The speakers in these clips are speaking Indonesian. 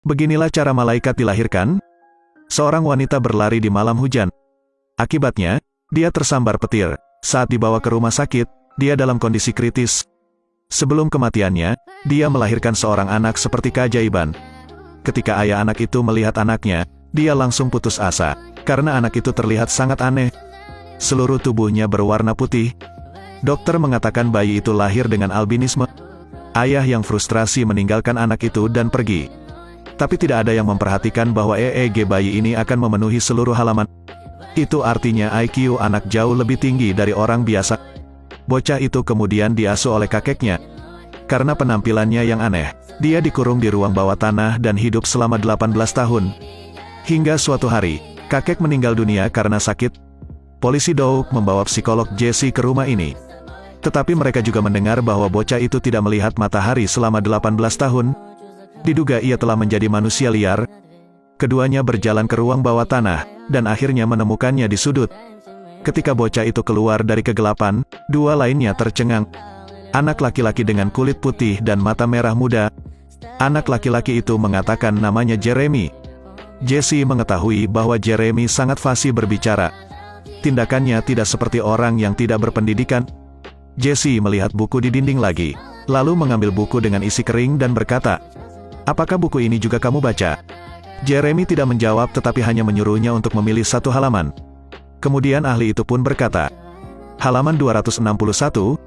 Beginilah cara malaikat dilahirkan. Seorang wanita berlari di malam hujan. Akibatnya, dia tersambar petir. Saat dibawa ke rumah sakit, dia dalam kondisi kritis. Sebelum kematiannya, dia melahirkan seorang anak seperti keajaiban. Ketika ayah anak itu melihat anaknya, dia langsung putus asa, karena anak itu terlihat sangat aneh. Seluruh tubuhnya berwarna putih. Dokter mengatakan bayi itu lahir dengan albinisme. Ayah yang frustrasi meninggalkan anak itu dan pergi. Tapi tidak ada yang memperhatikan bahwa EEG bayi ini akan memenuhi seluruh halaman. Itu artinya IQ anak jauh lebih tinggi dari orang biasa. Bocah itu kemudian diasuh oleh kakeknya. Karena penampilannya yang aneh, dia dikurung di ruang bawah tanah dan hidup selama 18 tahun. Hingga suatu hari, kakek meninggal dunia karena sakit. Polisi Doug membawa psikolog Jesse ke rumah ini. Tetapi mereka juga mendengar bahwa bocah itu tidak melihat matahari selama 18 tahun. Diduga ia telah menjadi manusia liar. Keduanya berjalan ke ruang bawah tanah, dan akhirnya menemukannya di sudut. Ketika bocah itu keluar dari kegelapan, dua lainnya tercengang. Anak laki-laki dengan kulit putih dan mata merah muda. Anak laki-laki itu mengatakan namanya Jeremy. Jesse mengetahui bahwa Jeremy sangat fasih berbicara. Tindakannya tidak seperti orang yang tidak berpendidikan. Jesse melihat buku di dinding lagi, lalu mengambil buku dengan isi kering dan berkata, "Apakah buku ini juga kamu baca?" Jeremy tidak menjawab tetapi hanya menyuruhnya untuk memilih satu halaman. Kemudian ahli itu pun berkata, "Halaman 261,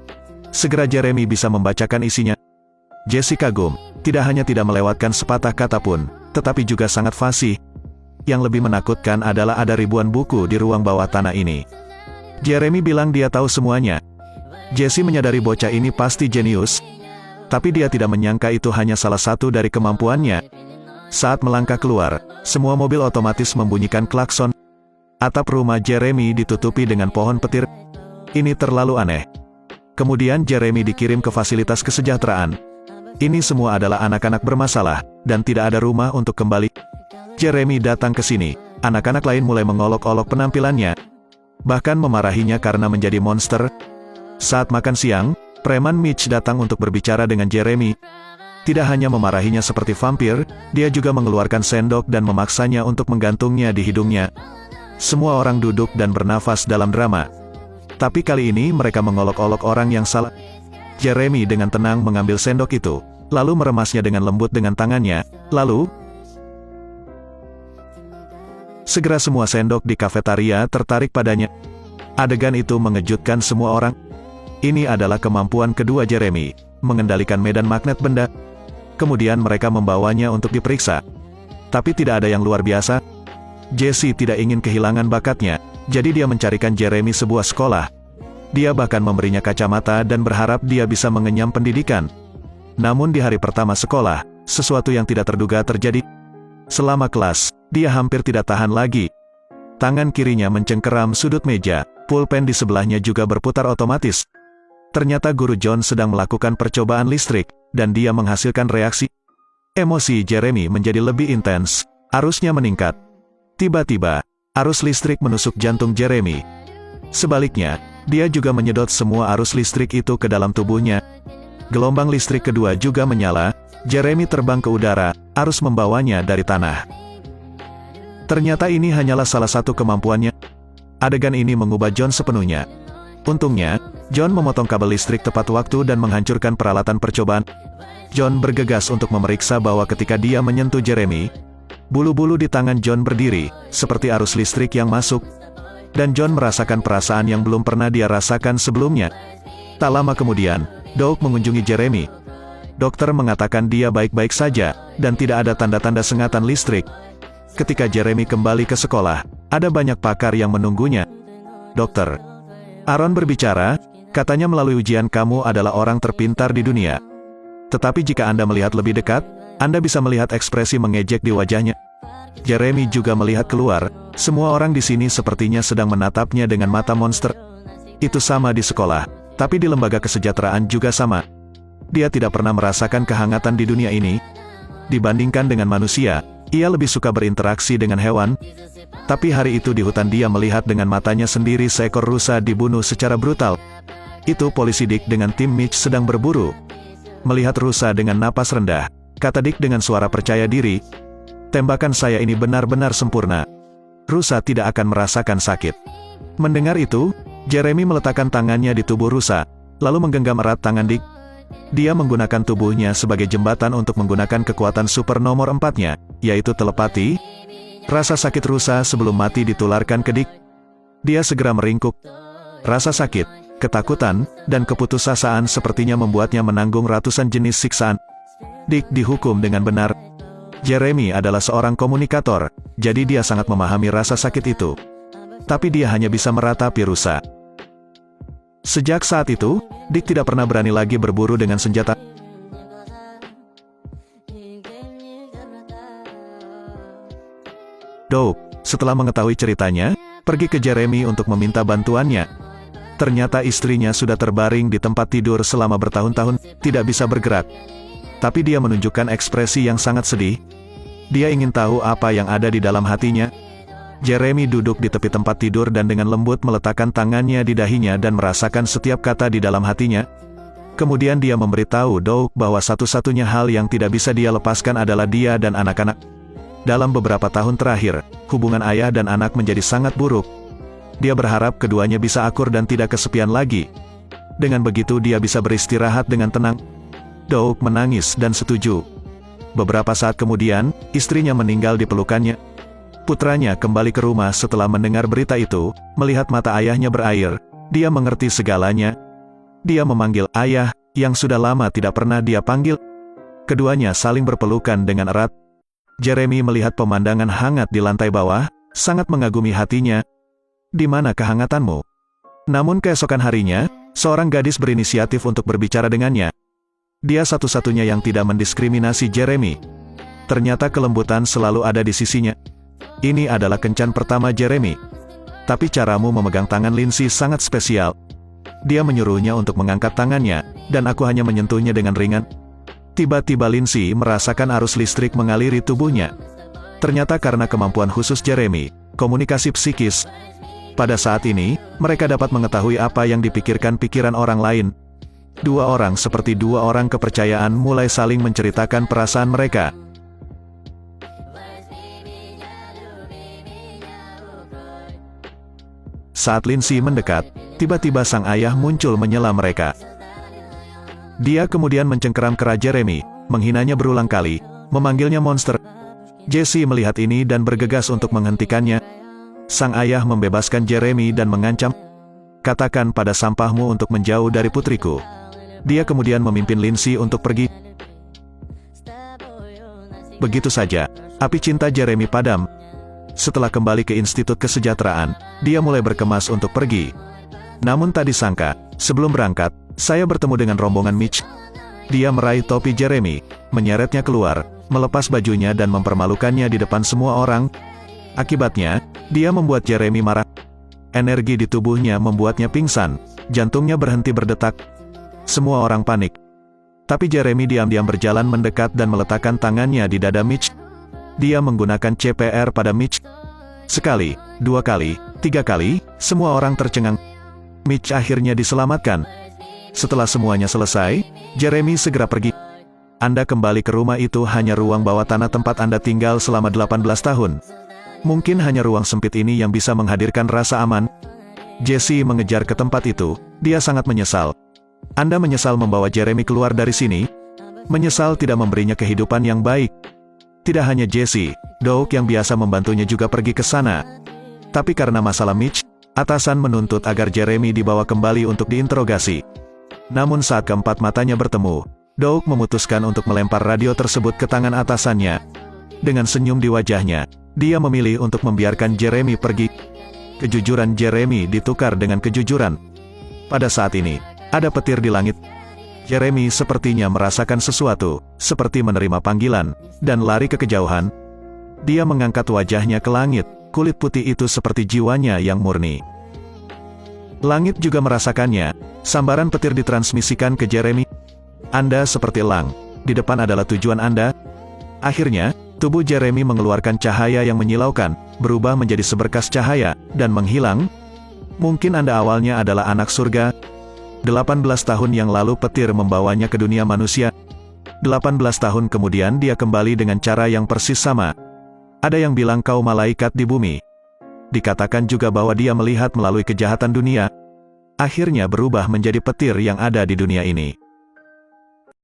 segera Jeremy bisa membacakan isinya." Jesse kagum, tidak hanya tidak melewatkan sepatah kata pun, tetapi juga sangat fasih. Yang lebih menakutkan adalah ada ribuan buku di ruang bawah tanah ini. Jeremy bilang dia tahu semuanya. Jesse menyadari bocah ini pasti jenius, tapi dia tidak menyangka itu hanya salah satu dari kemampuannya. Saat melangkah keluar, semua mobil otomatis membunyikan klakson. Atap rumah Jeremy ditutupi dengan pohon petir. Ini terlalu aneh. Kemudian Jeremy dikirim ke fasilitas kesejahteraan. Ini semua adalah anak-anak bermasalah, dan tidak ada rumah untuk kembali. Jeremy datang ke sini. Anak-anak lain mulai mengolok-olok penampilannya, bahkan memarahinya karena menjadi monster. Saat makan siang, preman Mitch datang untuk berbicara dengan Jeremy. Tidak hanya memarahinya seperti vampir, dia juga mengeluarkan sendok dan memaksanya untuk menggantungnya di hidungnya. Semua orang duduk dan bernafas dalam drama. Tapi kali ini mereka mengolok-olok orang yang salah. Jeremy dengan tenang mengambil sendok itu, lalu meremasnya dengan lembut dengan tangannya, lalu segera semua sendok di kafetaria tertarik padanya. Adegan itu mengejutkan semua orang. Ini adalah kemampuan kedua Jeremy, mengendalikan medan magnet benda. Kemudian mereka membawanya untuk diperiksa. Tapi tidak ada yang luar biasa. Jesse tidak ingin kehilangan bakatnya, jadi dia mencarikan Jeremy sebuah sekolah. Dia bahkan memberinya kacamata dan berharap dia bisa mengenyam pendidikan. Namun di hari pertama sekolah, sesuatu yang tidak terduga terjadi. Selama kelas, dia hampir tidak tahan lagi. Tangan kirinya mencengkeram sudut meja, pulpen di sebelahnya juga berputar otomatis. Ternyata guru John sedang melakukan percobaan listrik, dan dia menghasilkan reaksi. Emosi Jeremy menjadi lebih intens, arusnya meningkat. Tiba-tiba, arus listrik menusuk jantung Jeremy. Sebaliknya, dia juga menyedot semua arus listrik itu ke dalam tubuhnya. Gelombang listrik kedua juga menyala, Jeremy terbang ke udara, arus membawanya dari tanah. Ternyata ini hanyalah salah satu kemampuannya. Adegan ini mengubah John sepenuhnya. Untungnya, John memotong kabel listrik tepat waktu dan menghancurkan peralatan percobaan. John bergegas untuk memeriksa bahwa ketika dia menyentuh Jeremy, bulu-bulu di tangan John berdiri, seperti arus listrik yang masuk. Dan John merasakan perasaan yang belum pernah dia rasakan sebelumnya. Tak lama kemudian, Doug mengunjungi Jeremy. Dokter mengatakan dia baik-baik saja, dan tidak ada tanda-tanda sengatan listrik. Ketika Jeremy kembali ke sekolah, ada banyak pakar yang menunggunya. "Dokter, Aaron berbicara, katanya melalui ujian kamu adalah orang terpintar di dunia. Tetapi jika Anda melihat lebih dekat, Anda bisa melihat ekspresi mengejek di wajahnya." Jeremy juga melihat keluar, semua orang di sini sepertinya sedang menatapnya dengan mata monster. Itu sama di sekolah, tapi di lembaga kesejahteraan juga sama. Dia tidak pernah merasakan kehangatan di dunia ini. Dibandingkan dengan manusia, ia lebih suka berinteraksi dengan hewan. Tapi hari itu di hutan dia melihat dengan matanya sendiri seekor rusa dibunuh secara brutal. Itu polisi Dick dengan tim Mitch sedang berburu. Melihat rusa dengan napas rendah, kata Dick dengan suara percaya diri, Tembakan saya ini benar-benar sempurna. Rusa tidak akan merasakan sakit. Mendengar itu, Jeremy meletakkan tangannya di tubuh Rusa, lalu menggenggam erat tangan Dick. Dia menggunakan tubuhnya sebagai jembatan untuk menggunakan kekuatan super nomor 4-nya, yaitu telepati. Rasa sakit Rusa sebelum mati ditularkan ke Dick. Dia segera meringkuk. Rasa sakit, ketakutan, dan keputusasaan sepertinya membuatnya menanggung ratusan jenis siksaan. Dick dihukum dengan benar. Jeremy adalah seorang komunikator, jadi dia sangat memahami rasa sakit itu. Tapi dia hanya bisa meratapi Rusa. Sejak saat itu, Dick tidak pernah berani lagi berburu dengan senjata. Doug, setelah mengetahui ceritanya, pergi ke Jeremy untuk meminta bantuannya. Ternyata istrinya sudah terbaring di tempat tidur selama bertahun-tahun, tidak bisa bergerak. Tapi dia menunjukkan ekspresi yang sangat sedih. Dia ingin tahu apa yang ada di dalam hatinya. Jeremy duduk di tepi tempat tidur dan dengan lembut meletakkan tangannya di dahinya dan merasakan setiap kata di dalam hatinya. Kemudian dia memberitahu Doug bahwa satu-satunya hal yang tidak bisa dia lepaskan adalah dia dan anak-anak. Dalam beberapa tahun terakhir, hubungan ayah dan anak menjadi sangat buruk. Dia berharap keduanya bisa akur dan tidak kesepian lagi. Dengan begitu dia bisa beristirahat dengan tenang. Doug menangis dan setuju. Beberapa saat kemudian, istrinya meninggal di pelukannya. Putranya kembali ke rumah setelah mendengar berita itu, melihat mata ayahnya berair. Dia mengerti segalanya. Dia memanggil ayah, yang sudah lama tidak pernah dia panggil. Keduanya saling berpelukan dengan erat. Jeremy melihat pemandangan hangat di lantai bawah, sangat mengagumi hatinya. Di mana kehangatanmu? Namun keesokan harinya, seorang gadis berinisiatif untuk berbicara dengannya. Dia satu-satunya yang tidak mendiskriminasi Jeremy. Ternyata kelembutan selalu ada di sisinya. Ini adalah kencan pertama Jeremy. Tapi caramu memegang tangan Lindsay sangat spesial. Dia menyuruhnya untuk mengangkat tangannya, dan aku hanya menyentuhnya dengan ringan. Tiba-tiba Lindsay merasakan arus listrik mengaliri tubuhnya. Ternyata karena kemampuan khusus Jeremy, komunikasi psikis. Pada saat ini, mereka dapat mengetahui apa yang dipikirkan pikiran orang lain. Dua orang seperti dua orang kepercayaan mulai saling menceritakan perasaan mereka. Saat Lindsay mendekat, tiba-tiba sang ayah muncul menyela mereka. Dia kemudian mencengkeram kera Jeremy, menghinanya berulang kali, memanggilnya monster. Jesse melihat ini dan bergegas untuk menghentikannya. Sang ayah membebaskan Jeremy dan mengancam, "Katakan pada sampahmu untuk menjauh dari putriku." Dia kemudian memimpin Lindsay untuk pergi. Begitu saja, api cinta Jeremy padam. Setelah kembali ke Institut Kesejahteraan, dia mulai berkemas untuk pergi. Namun tak disangka, sebelum berangkat, saya bertemu dengan rombongan Mitch. Dia meraih topi Jeremy, menyeretnya keluar, melepas bajunya dan mempermalukannya di depan semua orang. Akibatnya, dia membuat Jeremy marah. Energi di tubuhnya membuatnya pingsan, jantungnya berhenti berdetak. Semua orang panik. Tapi Jeremy diam-diam berjalan mendekat dan meletakkan tangannya di dada Mitch. Dia menggunakan CPR pada Mitch. Sekali, dua kali, tiga kali, semua orang tercengang. Mitch akhirnya diselamatkan. Setelah semuanya selesai, Jeremy segera pergi. Anda kembali ke rumah itu hanya ruang bawah tanah tempat Anda tinggal selama 18 tahun. Mungkin hanya ruang sempit ini yang bisa menghadirkan rasa aman. Jesse mengejar ke tempat itu, dia sangat menyesal. Anda menyesal membawa Jeremy keluar dari sini? Menyesal tidak memberinya kehidupan yang baik. Tidak hanya Jesse, Doug yang biasa membantunya juga pergi ke sana. Tapi karena masalah Mitch, atasan menuntut agar Jeremy dibawa kembali untuk diinterogasi. Namun saat keempat matanya bertemu, Doug memutuskan untuk melempar radio tersebut ke tangan atasannya. Dengan senyum di wajahnya, dia memilih untuk membiarkan Jeremy pergi. Kejujuran Jeremy ditukar dengan kejujuran. Pada saat ini, ada petir di langit. Jeremy sepertinya merasakan sesuatu, seperti menerima panggilan, dan lari ke kejauhan. Dia mengangkat wajahnya ke langit, kulit putih itu seperti jiwanya yang murni. Langit juga merasakannya, sambaran petir ditransmisikan ke Jeremy. Anda seperti elang, di depan adalah tujuan Anda. Akhirnya, tubuh Jeremy mengeluarkan cahaya yang menyilaukan, berubah menjadi seberkas cahaya, dan menghilang. Mungkin Anda awalnya adalah anak surga. 18 tahun yang lalu petir membawanya ke dunia manusia. 18 tahun kemudian dia kembali dengan cara yang persis sama. Ada yang bilang kau malaikat di bumi. Dikatakan juga bahwa dia melihat melalui kejahatan dunia, akhirnya berubah menjadi petir yang ada di dunia ini.